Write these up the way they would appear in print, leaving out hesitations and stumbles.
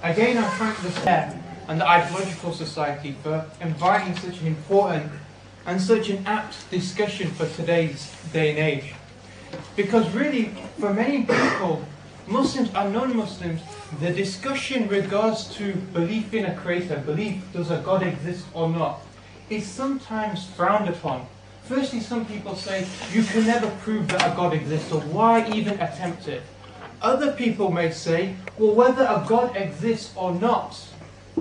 Again, I thank the SARE and the Ideological Society for inviting such an important and such an apt discussion for today's day and age. Because really, for many people, Muslims and non-Muslims, the discussion regards to belief in a creator, belief does a God exist or not, is sometimes frowned upon. Firstly, some people say, you can never prove that a God exists, so why even attempt it? Other people may say, well, whether a God exists or not,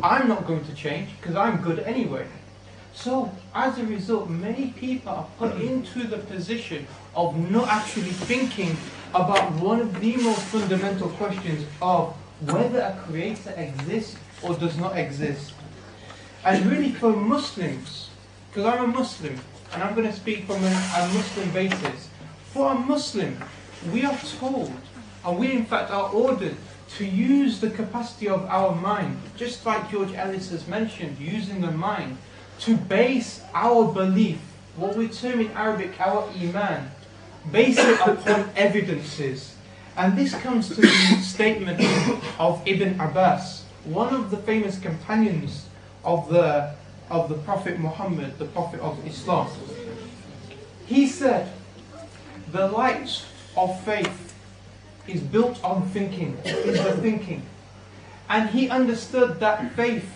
I'm not going to change, because I'm good anyway. So, as a result, many people are put into the position of not actually thinking about one of the most fundamental questions of whether a creator exists or does not exist. And really for Muslims, because I'm a Muslim, and I'm going to speak from a Muslim basis, for a Muslim, we are told, and we in fact are ordered, to use the capacity of our mind, just like George Ellis has mentioned, using the mind, to base our belief, what we term in Arabic our iman, base it upon evidences. And this comes to the statement of Ibn Abbas, one of the famous companions of the Prophet Muhammad, the Prophet of Islam. He said, the light of faith is built on thinking, is the thinking. And he understood that faith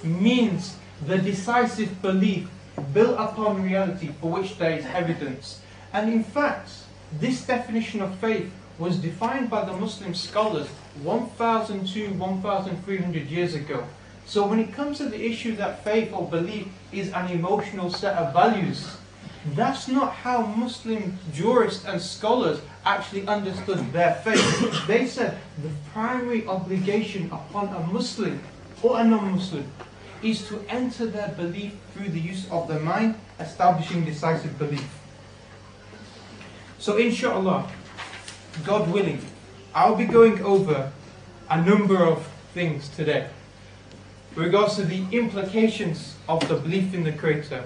means the decisive belief built upon reality for which there is evidence. And in fact, this definition of faith was defined by the Muslim scholars 1,000 to 1,300 years ago. So when it comes to the issue that faith or belief is an emotional set of values, that's not how Muslim jurists and scholars actually understood their faith. They said the primary obligation upon a Muslim or a non-Muslim is to enter their belief through the use of the mind, establishing decisive belief. So inshallah, God willing, I'll be going over a number of things today with regards to the implications of the belief in the Creator,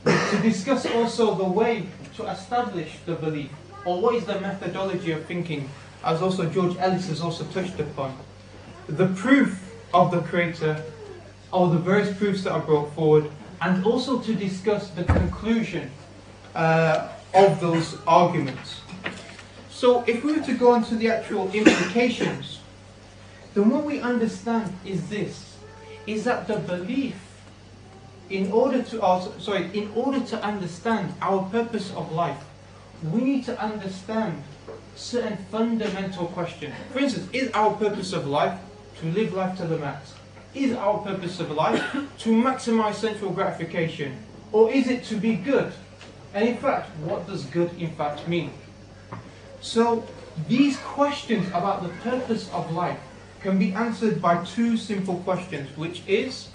to discuss also the way to establish the belief, or what is the methodology of thinking, as also George Ellis has also touched upon, the proof of the Creator, or the various proofs that are brought forward, and also to discuss the conclusion of those arguments. So if we were to go on to the actual implications, then what we understand is this, is that the belief, in order to understand our purpose of life, we need to understand certain fundamental questions. For instance, is our purpose of life to live life to the max? Is our purpose of life to maximize sensual gratification? Or is it to be good? And in fact, what does good in fact mean? So these questions about the purpose of life can be answered by two simple questions, which is,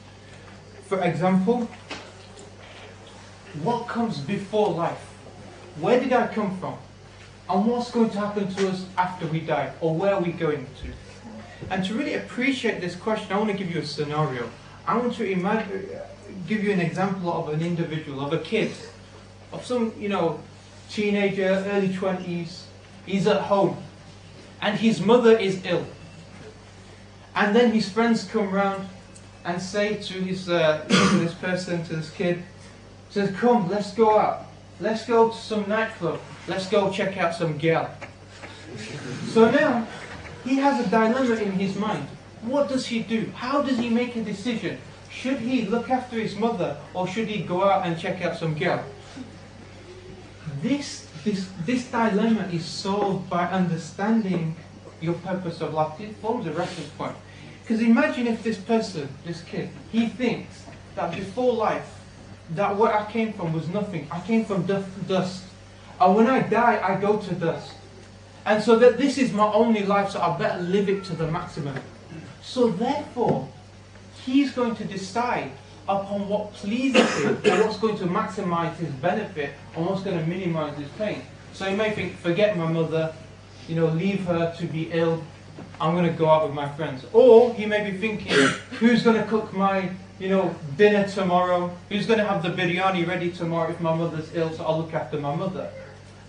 for example, what comes before life? Where did I come from? And what's going to happen to us after we die? Or where are we going to? And to really appreciate this question, I want to give you a scenario. I want to give you an example of an individual, of a kid, of some, teenager, early 20s. He's at home, and his mother is ill. And then his friends come round and say to this person, to this kid, says, come, let's go out. Let's go to some nightclub. Let's go check out some girl. So now, he has a dilemma in his mind. What does he do? How does he make a decision? Should he look after his mother, or should he go out and check out some girl? This dilemma is solved by understanding your purpose of life. It forms a reference point. Because imagine if this person, this kid, he thinks that before life, that where I came from was nothing. I came from dust. And when I die, I go to dust. And so that this is my only life, so I better live it to the maximum. So therefore, he's going to decide upon what pleases him and what's going to maximize his benefit and what's going to minimize his pain. So he may think, forget my mother, leave her to be ill, I'm going to go out with my friends. Or he may be thinking, who's going to cook my dinner tomorrow? Who's going to have the biryani ready tomorrow if my mother's ill, so I'll look after my mother?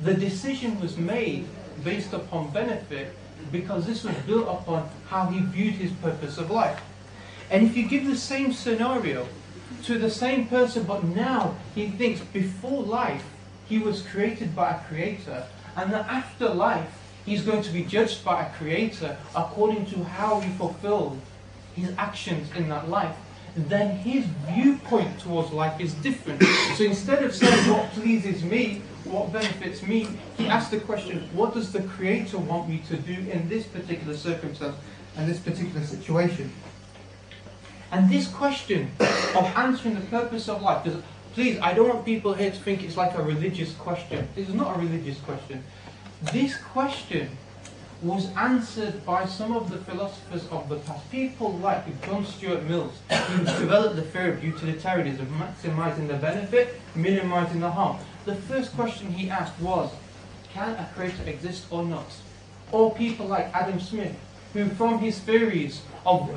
The decision was made based upon benefit, because this was built upon how he viewed his purpose of life. And if you give the same scenario to the same person, but now he thinks before life he was created by a creator, and that after life he's going to be judged by a creator according to how he fulfilled his actions in that life, then his viewpoint towards life is different. So instead of saying what pleases me, what benefits me, he asks the question, what does the creator want me to do in this particular circumstance and this particular situation? And this question of answering the purpose of life, please, I don't want people here to think it's like a religious question. This is not a religious question. This question was answered by some of the philosophers of the past. People like John Stuart Mills, who developed the theory of utilitarianism, maximizing the benefit, minimizing the harm. The first question he asked was, can a creator exist or not? Or people like Adam Smith, who from his theories of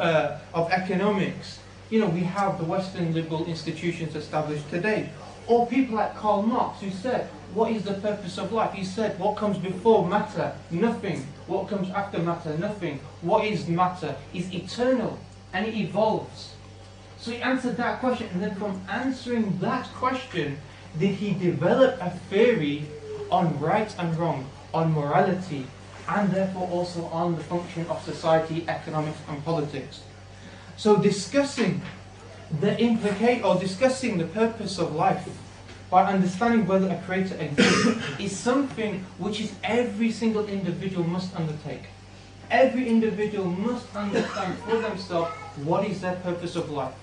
economics, we have the Western liberal institutions established today. Or people like Karl Marx, who said, what is the purpose of life? He said, what comes before matter? Nothing. What comes after matter? Nothing. What is matter? Is eternal, and it evolves. So he answered that question, and then from answering that question, did he develop a theory on right and wrong, on morality, and therefore also on the function of society, economics, and politics. So discussing discussing the purpose of life by understanding whether a creator exists is something which every single individual must undertake. Every individual must understand for themselves what is their purpose of life.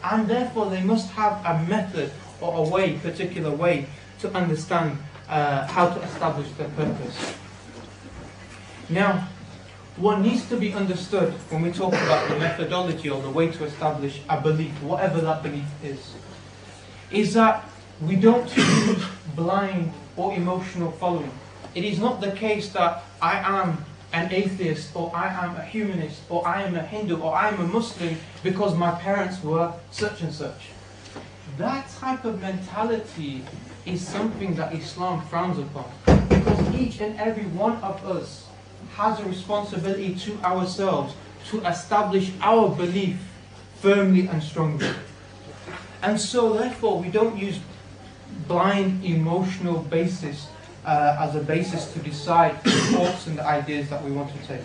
And therefore they must have a method or a particular way to understand how to establish their purpose. Now, what needs to be understood when we talk about the methodology or the way to establish a belief, whatever that belief is that we don't use blind or emotional following. It is not the case that I am an atheist, or I am a humanist, or I am a Hindu, or I am a Muslim because my parents were such and such. That type of mentality is something that Islam frowns upon, because each and every one of us has a responsibility to ourselves to establish our belief firmly and strongly. And so therefore we don't use blind emotional basis as a basis to decide the thoughts and the ideas that we want to take.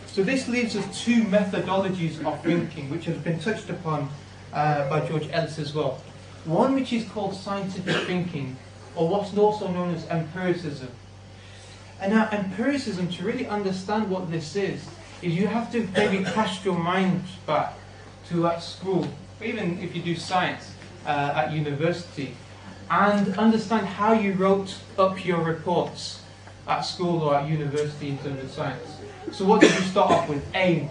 So this leaves us two methodologies of thinking which has been touched upon by George Ellis as well. One which is called scientific thinking, or what's also known as empiricism. And now empiricism, to really understand what this is you have to maybe cast your mind back to at school, or even if you do science at university, and understand how you wrote up your reports at school or at university in terms of science. So what did you start off with? Aim,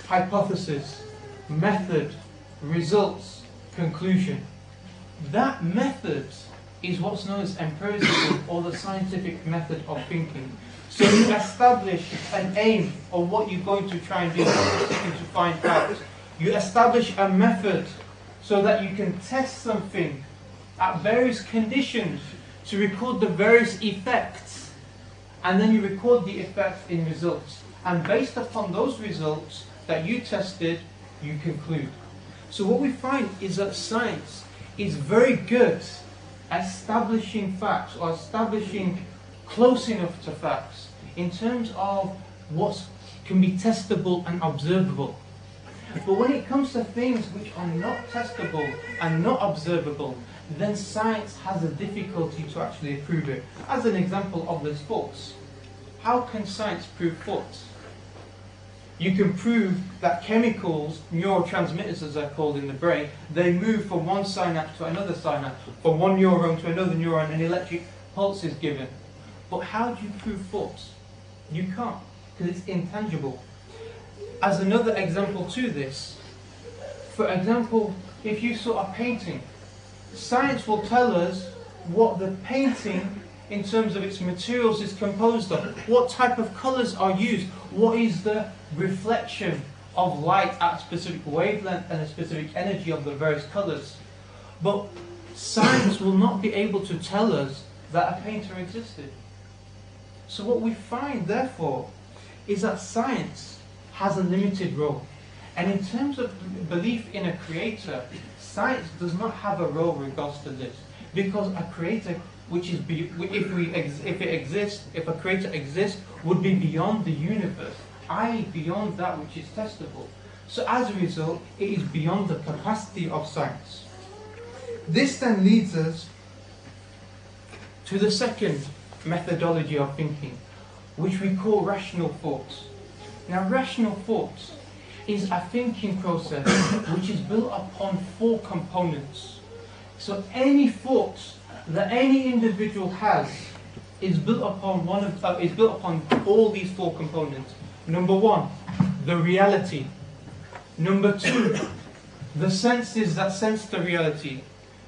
hypothesis, method, results, conclusion. That method is what's known as empiricism, or the scientific method of thinking. So you establish an aim of what you're going to try and do, what you're seeking to find out. You establish a method so that you can test something at various conditions to record the various effects, and then you record the effects in results. And based upon those results that you tested, you conclude. So what we find is that science is very good at establishing facts, or establishing close enough to facts in terms of what can be testable and observable. But when it comes to things which are not testable and not observable, then science has a difficulty to actually prove it. As an example of this, thoughts. How can science prove thoughts? You can prove that chemicals, neurotransmitters as they're called in the brain, they move from one synapse to another synapse, from one neuron to another neuron, an electric pulse is given. But how do you prove thoughts? You can't, because it's intangible. As another example to this, for example, if you saw a painting, science will tell us what the painting in terms of its materials is composed of, what type of colours are used, what is the reflection of light at a specific wavelength and a specific energy of the various colours. But science will not be able to tell us that a painter existed. So what we find, therefore, is that science has a limited role. And in terms of belief in a creator, science does not have a role in regards to this. Because a creator, which is, if a creator exists, would be beyond the universe, i.e. beyond that which is testable. So as a result, it is beyond the capacity of science. This then leads us to the second methodology of thinking, which we call rational thoughts. Now, rational thoughts is a thinking process which is built upon 4 components. So any thoughts that any individual has is built upon all these 4 components. Number 1, the reality. Number 2, the senses that sense the reality.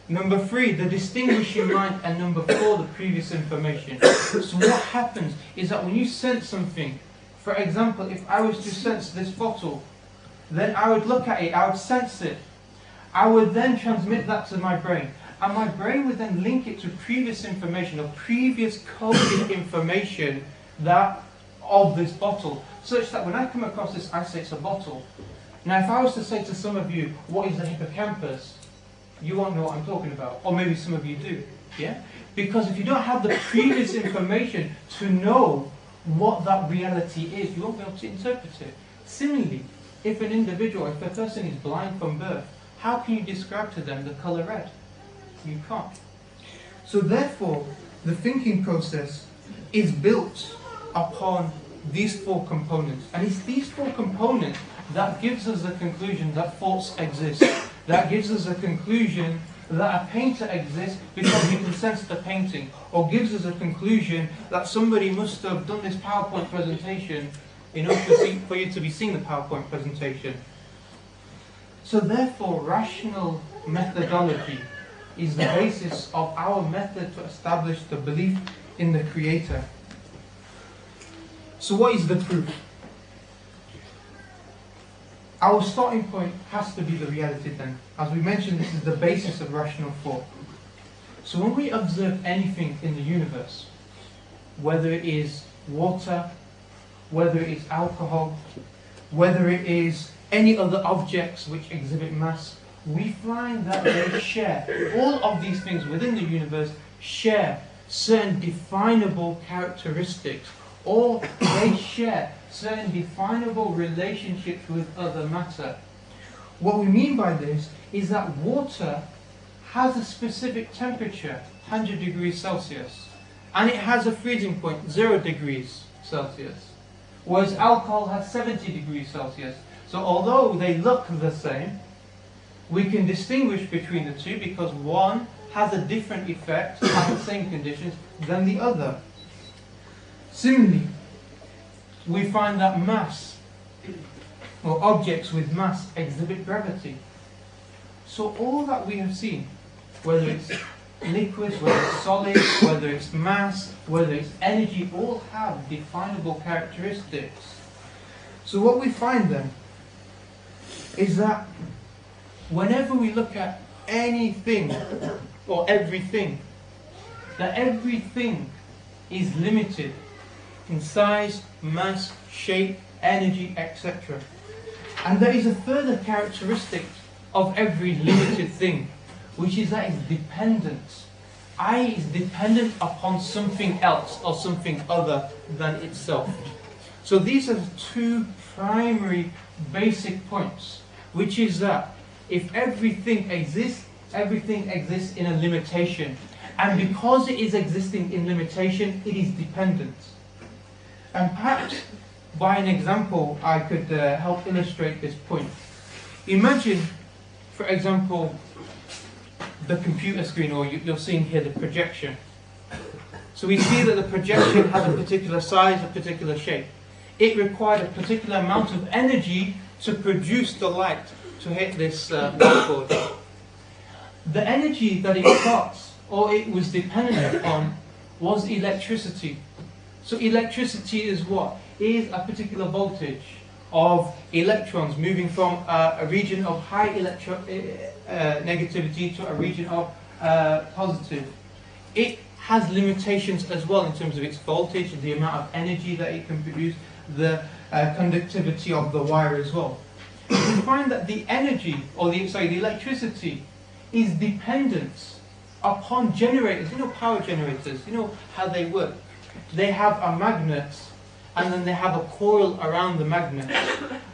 Number 3, the distinguishing mind. And number 4, the previous information. So what happens is that when you sense something, for example, if I was to sense this bottle, then I would look at it, I would sense it. I would then transmit that to my brain. And my brain would then link it to previous information or previous coded information of this bottle, such that when I come across this, I say it's a bottle. Now, if I was to say to some of you, what is the hippocampus? You won't know what I'm talking about. Or maybe some of you do. Yeah? Because if you don't have the previous information to know what that reality is, you won't be able to interpret it. Similarly, if a person is blind from birth, how can you describe to them the colour red? You can't. So therefore, the thinking process is built upon these 4 components. And it's these 4 components that gives us the conclusion that thoughts exist. That gives us a conclusion that a painter exists because we can sense the painting. Or gives us a conclusion that somebody must have done this PowerPoint presentation in order for you to be seeing the PowerPoint presentation. So therefore, rational methodology is the basis of our method to establish the belief in the Creator. So what is the proof? Our starting point has to be the reality then. As we mentioned, this is the basis of rational thought. So when we observe anything in the universe, whether it is water, whether it is alcohol, whether it is any other objects which exhibit mass, we find that they share, all of these things within the universe share certain definable characteristics, or they share certain definable relationships with other matter. What we mean by this is that water has a specific temperature, 100 degrees Celsius, and it has a freezing point, 0 degrees Celsius, whereas alcohol has 70 degrees Celsius. So although they look the same, we can distinguish between the two because one has a different effect at the same conditions than the other. Similarly, we find that mass, or objects with mass, exhibit gravity. So all that we have seen, whether it's liquids, whether it's solids, whether it's mass, whether it's energy, all have definable characteristics. So what we find then is that whenever we look at anything or everything, that everything is limited in size, mass, shape, energy, etc. And there is a further characteristic of every limited thing, which is that it's dependent. I is dependent upon something else or something other than itself. So these are 2 primary basic points, which is that if everything exists in a limitation. And because it is existing in limitation, it is dependent. And perhaps by an example, I could help illustrate this point. Imagine, for example, the computer screen, or you're seeing here the projection. So we see that the projection has a particular size, a particular shape. It required a particular amount of energy to produce the light to hit this whiteboard. The energy that it got, or it was dependent upon, was electricity. So electricity is what? Is a particular voltage of electrons moving from a region of high negativity to a region of positive. It has limitations as well in terms of its voltage, the amount of energy that it can produce, the conductivity of the wire as well. We find that the energy, or the electricity, is dependent upon generators. You know power generators, you know how they work. They have a magnet, and then they have a coil around the magnet,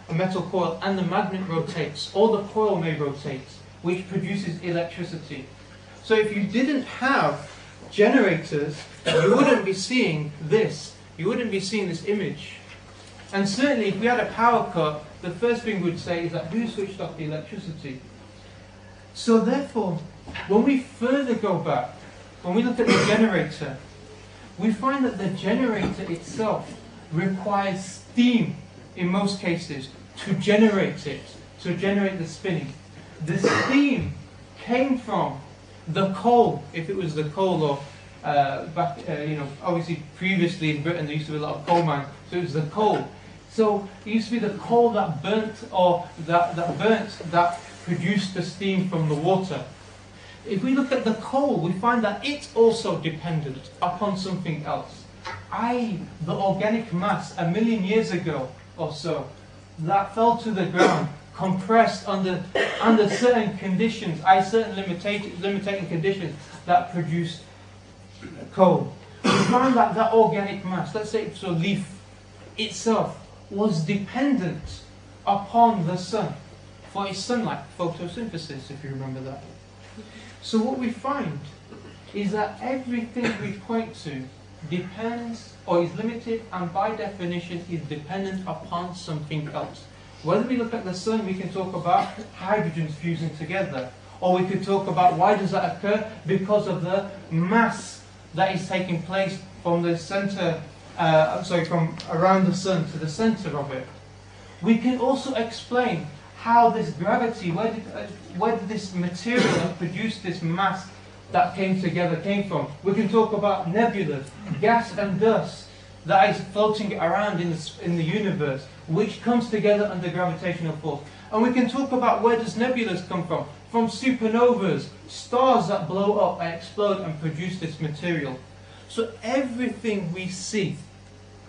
a metal coil, and the magnet rotates, or the coil may rotate, which produces electricity. So if you didn't have generators, you wouldn't be seeing this. You wouldn't be seeing this image. And certainly if we had a power cut, the first thing we'd say is that who switched off the electricity? So therefore, when we further go back, when we look at the generator, we find that the generator itself requires steam in most cases to generate it, to generate the spinning. The steam came from the coal, if it was the coal, or obviously previously in Britain there used to be a lot of coal mines, so it was the coal. So it used to be the coal that burnt, or that produced the steam from the water. If we look at the coal, we find that it's also dependent upon something else, i.e. the organic mass 1 million years ago or so that fell to the ground, compressed under certain conditions, certain limiting conditions that produced coal. We find that that organic mass, let's say it's a leaf itself, was dependent upon the sun for its sunlight, photosynthesis, if you remember that. So what we find is that everything we point to depends, or is limited, and by definition is dependent upon something else. Whether we look at the sun, we can talk about hydrogens fusing together, or we could talk about why does that occur? Because of the mass that is taking place from the center, from around the sun to the center of it. We can also explain how this gravity, where did this material that produced this mass that came together came from. We can talk about nebulas, gas and dust that is floating around in the universe, which comes together under gravitational force. And we can talk about where does nebulas come from supernovas, stars that blow up and explode and produce this material. So everything we see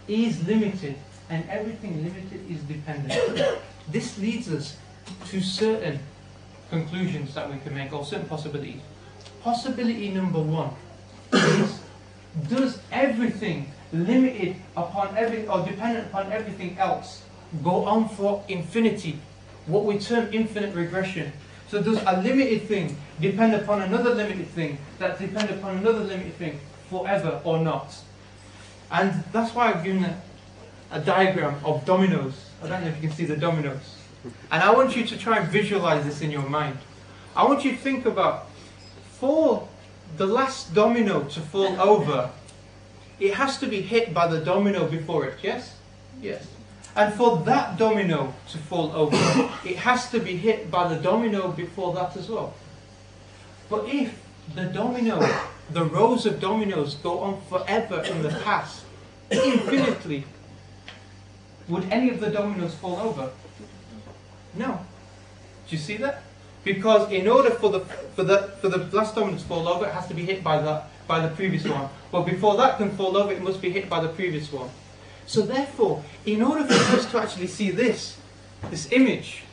is limited, and everything limited is dependent. This leads us to certain conclusions that we can make, or certain possibilities. Possibility number one is, does everything limited upon or dependent upon everything else go on for infinity? What we term infinite regression. So does a limited thing depend upon another limited thing that depend upon another limited thing forever or not? And that's why I've given a diagram of dominoes. I don't know if you can see the dominoes. And I want you to try and visualize this in your mind. I want you to think about, for the last domino to fall over, it has to be hit by the domino before it, yes? Yes. And for that domino to fall over, it has to be hit by the domino before that as well. But if the rows of dominoes go on forever in the past, infinitely, would any of the dominoes fall over? No. Do you see that? Because in order for the last domino to fall over, it has to be hit by the previous one. But before that can fall over, it must be hit by the previous one. So therefore, in order for us to actually see this image,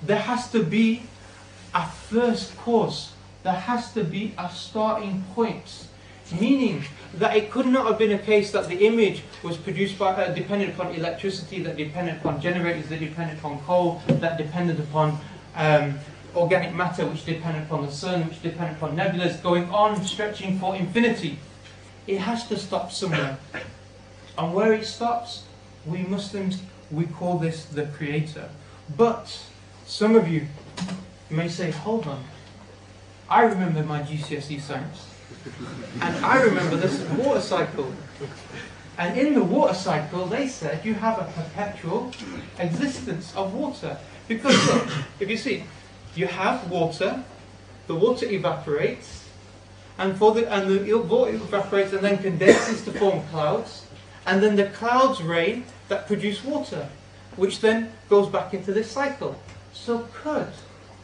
there has to be a first cause. There has to be a starting point. Meaning that it could not have been a case that the image was produced by, dependent upon electricity, that depended upon generators, that depended upon coal, that depended upon organic matter, which depended upon the sun, which depended upon nebulas, going on, stretching for infinity. It has to stop somewhere. And where it stops, we Muslims, we call this the Creator. But some of you may say, hold on, I remember my GCSE science. And I remember this water cycle. And in the water cycle, they said you have a perpetual existence of water. Because look, if you see, you have water, the water evaporates, and the water evaporates and then condenses to form clouds, and then the clouds rain that produce water, which then goes back into this cycle. So could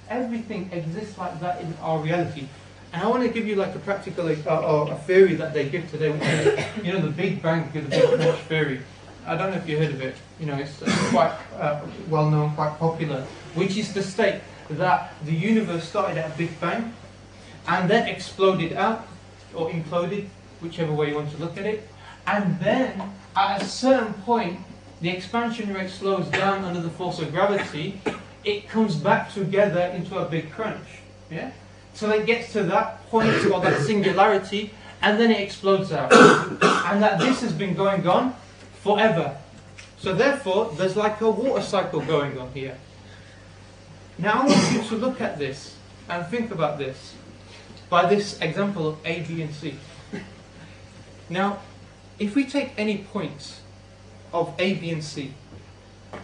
everything exist like that in our reality? And I want to give you like a practical, or a theory that they give today, which is, you know, the Big Bang, the Big Crunch theory. I don't know if you heard of it. You know, it's quite well known, quite popular, which is to state that the universe started at a Big Bang and then exploded out, or imploded, whichever way you want to look at it. And then at a certain point, the expansion rate slows down under the force of gravity. It comes back together into a big crunch. Yeah? So it gets to that point, or that singularity, and then it explodes out. And that this has been going on forever. So therefore, there's like a water cycle going on here. Now I want you to look at this and think about this by this example of A, B, and C. Now, if we take any points of A, B, and C,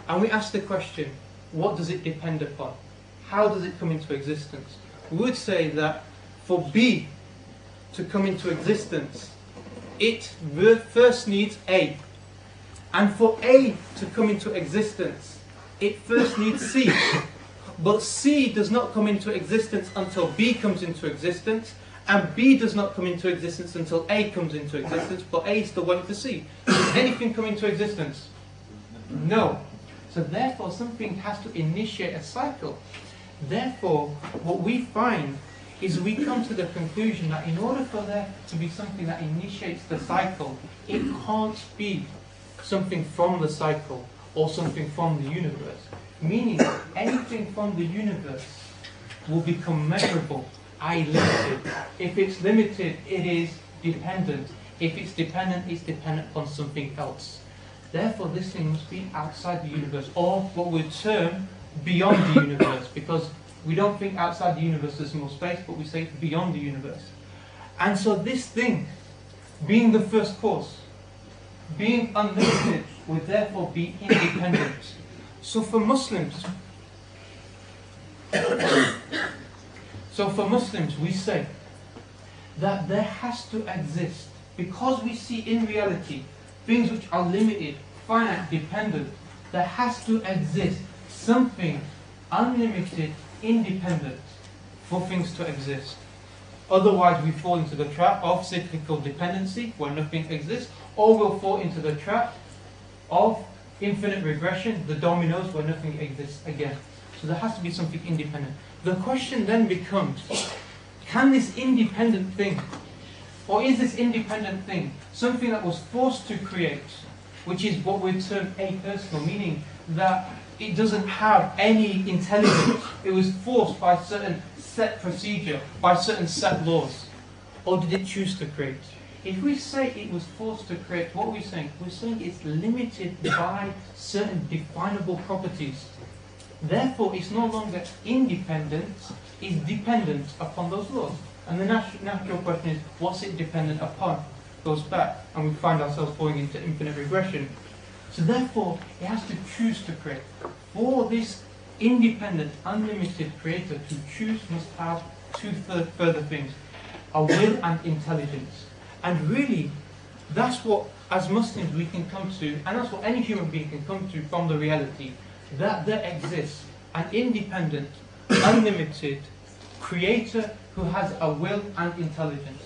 and we ask the question, what does it depend upon? How does it come into existence? We would say that for B to come into existence, it first needs A. And for A to come into existence, it first needs C. But C does not come into existence until B comes into existence, and B does not come into existence until A comes into existence, but A is still waiting for C. Does anything come into existence? No. So therefore, something has to initiate a cycle. Therefore, what we find is we come to the conclusion that in order for there to be something that initiates the cycle, it can't be something from the cycle or something from the universe. Meaning, anything from the universe will become measurable, i.e. limited. If it's limited, it is dependent. If it's dependent, it's dependent on something else. Therefore, this thing must be outside the universe, or what we term beyond the universe, because we don't think outside the universe there's more space, but we say beyond the universe. And so this thing, being the first cause, being unlimited, would therefore be independent. So for Muslims, we say that there has to exist, because we see in reality things which are limited, finite, dependent, there has to exist something unlimited, independent for things to exist. Otherwise we fall into the trap of cyclical dependency, where nothing exists, or we'll fall into the trap of infinite regression, the dominoes, where nothing exists again. So there has to be something independent. The question then becomes, can this independent thing, or is this independent thing something that was forced to create, which is what we term apersonal, meaning that it doesn't have any intelligence, it was forced by certain set procedure, by certain set laws, or did it choose to create? If we say it was forced to create, what are we saying? We're saying it's limited by certain definable properties. Therefore, it's no longer independent, it's dependent upon those laws. And the natural question is, what's it dependent upon? Goes back, and we find ourselves falling into infinite regression. So therefore, it has to choose to create. For this independent, unlimited creator to choose must have two further things: a will and intelligence. And really, that's what, as Muslims, we can come to, and that's what any human being can come to from the reality, that there exists an independent, unlimited creator who has a will and intelligence.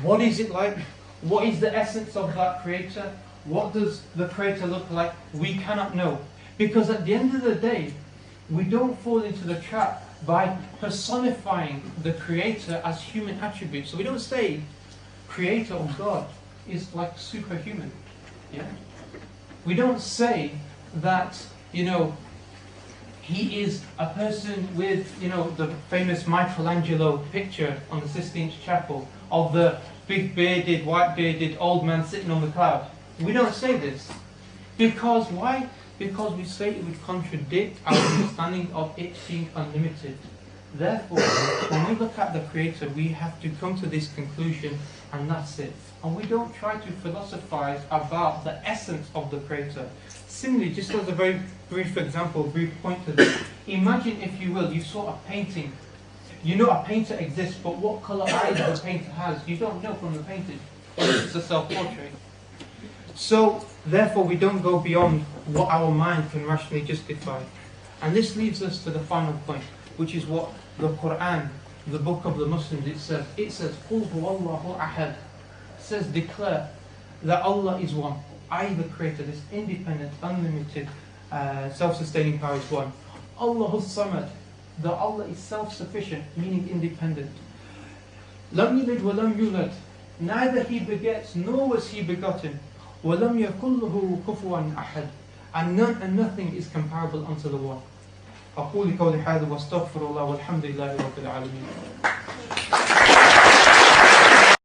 What is it like? What is the essence of that creator? What does the creator look like? We cannot know. Because at the end of the day, we don't fall into the trap by personifying the creator as human attributes. So we don't say creator or God is like superhuman. Yeah? We don't say that, he is a person with, the famous Michelangelo picture on the Sistine Chapel of the big bearded, white bearded old man sitting on the cloud. We don't say this. Because why? Because we say it would contradict our understanding of it being unlimited. Therefore, when we look at the Creator, we have to come to this conclusion, and that's it. And we don't try to philosophize about the essence of the Creator. Similarly, just as a very brief example, brief point to this, imagine, if you will, you saw a painting. You know a painter exists, but what colour eyes the painter has, you don't know from the painting. It's a self-portrait. So, therefore, we don't go beyond what our mind can rationally justify. And this leads us to the final point, which is what the Quran the book of the Muslims, it says, قُلْ هُوَ اللَّهُ أَحَدٌ. It says, declare that Allah is one. I, the Creator, this independent, unlimited, self-sustaining power is one. Allahu Samad, that Allah is self-sufficient, meaning independent. Lam yalid wa lam yulad, neither He begets nor was He begotten. Wa lam yakul lahu kufuwan ahad, and none and nothing is comparable unto the one. أقول قولي هذا واستغفر الله والحمد لله رب العالمين.